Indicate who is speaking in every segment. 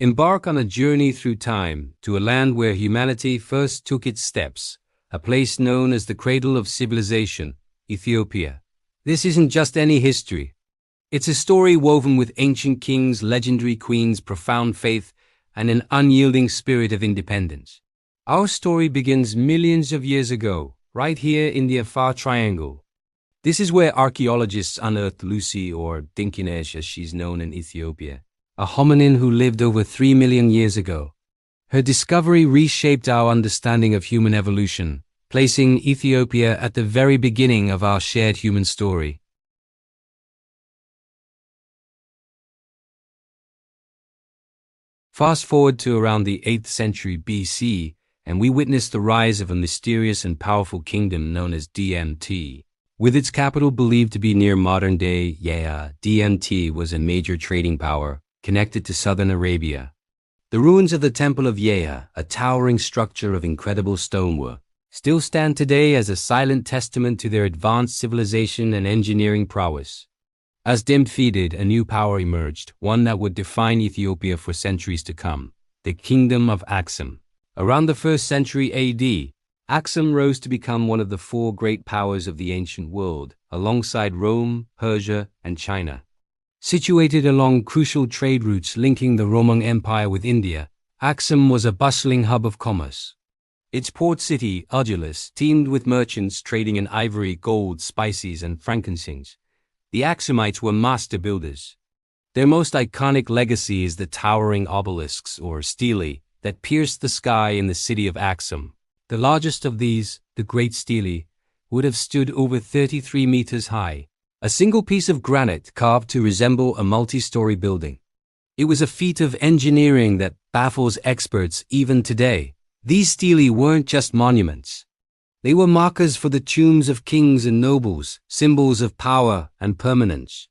Speaker 1: Embark on a journey through time to a land where humanity first took its steps, a place known as the cradle of civilization, Ethiopia. This isn't just any history. It's a story woven with ancient kings, legendary queens, profound faith, and an unyielding spirit of independence. Our story begins millions of years ago, right here in the Afar Triangle. This is where archaeologists unearthed Lucy, or Dinkinesh as she's known in Ethiopia, a hominin who lived over 3 million years ago. Her discovery reshaped our understanding of human evolution, placing Ethiopia at the very beginning of our shared human story. Fast forward to around the 8th century BC, and we witness the rise of a mysterious and powerful kingdom known as DMT. With its capital believed to be near modern-day Yea, DMT was a major trading power connected to southern Arabia. The ruins of the Temple of Yea, a towering structure of incredible stonework, still stand today as a silent testament to their advanced civilization and engineering prowess. As DMT faded, a new power emerged, one that would define Ethiopia for centuries to come, the Kingdom of Aksum. Around the 1st century AD, Aksum rose to become one of the 4 great powers of the ancient world, alongside Rome, Persia, and China. Situated along crucial trade routes linking the Roman Empire with India, Aksum was a bustling hub of commerce. Its port city, Argolis, teemed with merchants trading in ivory, gold, spices, and frankincense. The Aksumites were master builders. Their most iconic legacy is the towering obelisks, or stelae, that pierced the sky in the city of Aksum. The largest of these, the Great Stele, would have stood over 33 meters high, a single piece of granite carved to resemble a multi-story building. It was a feat of engineering that baffles experts even today. These stelae weren't just monuments. They were markers for the tombs of kings and nobles, symbols of power and permanence.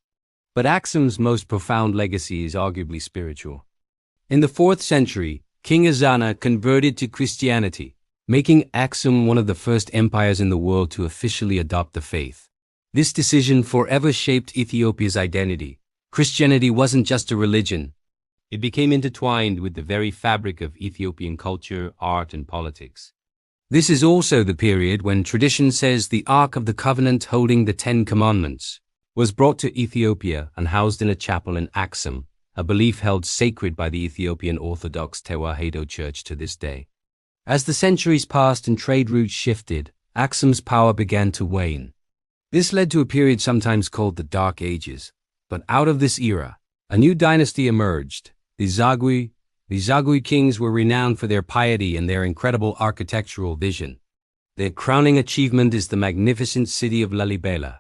Speaker 1: But Aksum's most profound legacy is arguably spiritual. In the 4th century, King Ezana converted to Christianity, making Aksum one of the first empires in the world to officially adopt the faith. This decision forever shaped Ethiopia's identity. Christianity wasn't just a religion. It became intertwined with the very fabric of Ethiopian culture, art, and politics. This is also the period when tradition says the Ark of the Covenant holding the 10 Commandments was brought to Ethiopia and housed in a chapel in Aksum, a belief held sacred by the Ethiopian Orthodox Tewahedo Church to this day. As the centuries passed and trade routes shifted, Aksum's power began to wane. This led to a period sometimes called the Dark Ages. But out of this era, a new dynasty emerged, the Zagwe. The Zagwe kings were renowned for their piety and their incredible architectural vision. Their crowning achievement is the magnificent city of Lalibela.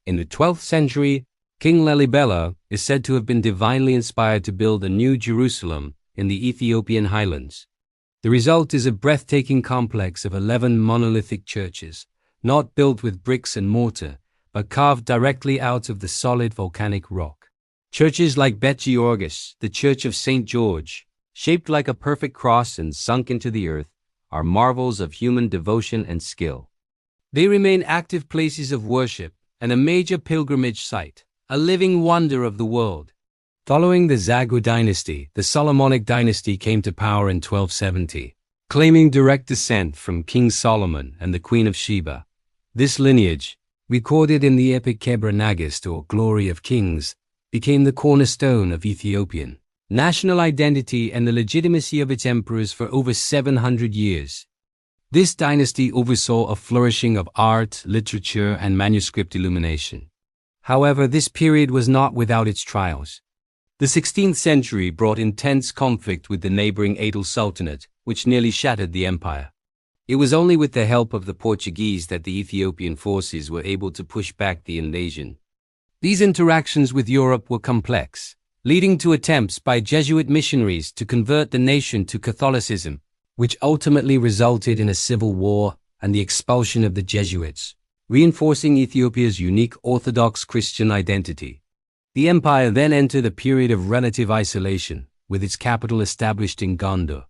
Speaker 1: In the 12th century, King Lalibela is said to have been divinely inspired to build a new Jerusalem in the Ethiopian highlands. The result is a breathtaking complex of 11 monolithic churches, not built with bricks and mortar, but carved directly out of the solid volcanic rock. Churches like Bet Georgis, the Church of St. George, shaped like a perfect cross and sunk into the earth, are marvels of human devotion and skill. They remain active places of worship and a major pilgrimage site, a living wonder of the world. Following the Zagwe dynasty, the Solomonic dynasty came to power in 1270, claiming direct descent from King Solomon and the Queen of Sheba. This lineage, recorded in the epic Kebra Nagast, or Glory of Kings, became the cornerstone of Ethiopian national identity and the legitimacy of its emperors for over 700 years. This dynasty oversaw a flourishing of art, literature, and manuscript illumination. However, this period was not without its trials. The 16th century brought intense conflict with the neighboring Adal Sultanate, which nearly shattered the empire. It was only with the help of the Portuguese that the Ethiopian forces were able to push back the invasion. These interactions with Europe were complex, leading to attempts by Jesuit missionaries to convert the nation to Catholicism, which ultimately resulted in a civil war and the expulsion of the Jesuits, reinforcing Ethiopia's unique Orthodox Christian identity. The empire then entered a period of relative isolation, with its capital established in Gondar.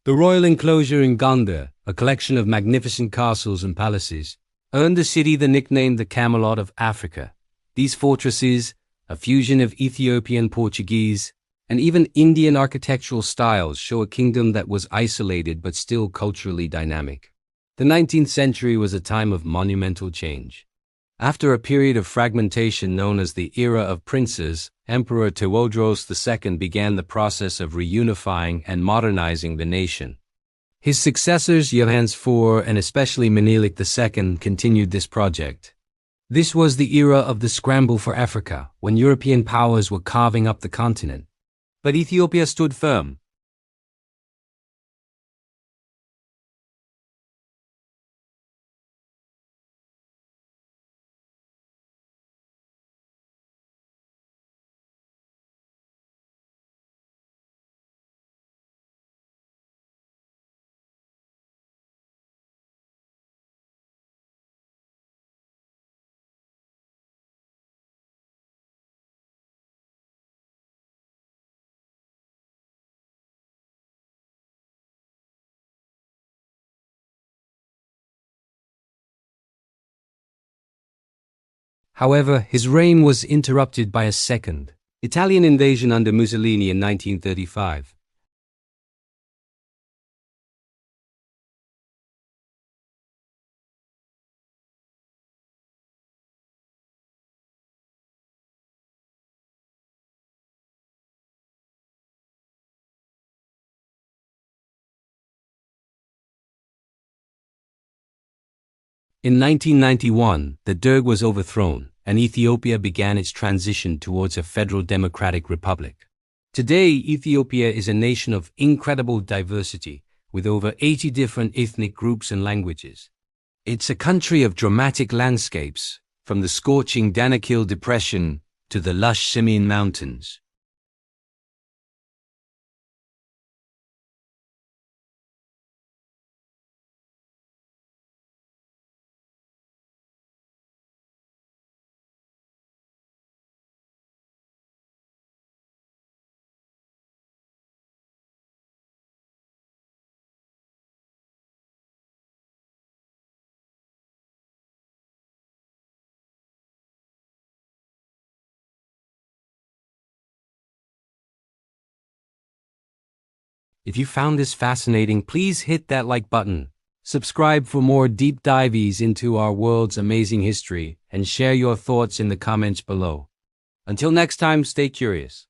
Speaker 1: The royal enclosure in Gondar, a collection of magnificent castles and palaces, earned the city the nickname the Camelot of Africa. These fortresses, a fusion of Ethiopian Portuguese, And even Indian architectural styles show a kingdom that was isolated but still culturally dynamic. The 19th century was a time of monumental change. After a period of fragmentation known as the Era of Princes, Emperor Tewodros II began the process of reunifying and modernizing the nation. His successors, Johannes IV and especially Menelik II, continued this project. This was the era of the scramble for Africa, when European powers were carving up the continent. But Ethiopia stood firm. However, his reign was interrupted by a second Italian invasion under Mussolini in 1935. In 1991, the Derg was overthrown, and Ethiopia began its transition towards a federal democratic republic. Today, Ethiopia is a nation of incredible diversity, with over 80 different ethnic groups and languages. It's a country of dramatic landscapes, from the scorching Danakil Depression to the lush Simien Mountains. If you found this fascinating, please hit that like button. Subscribe for more deep dives into our world's amazing history, and share your thoughts in the comments below. Until next time, stay curious.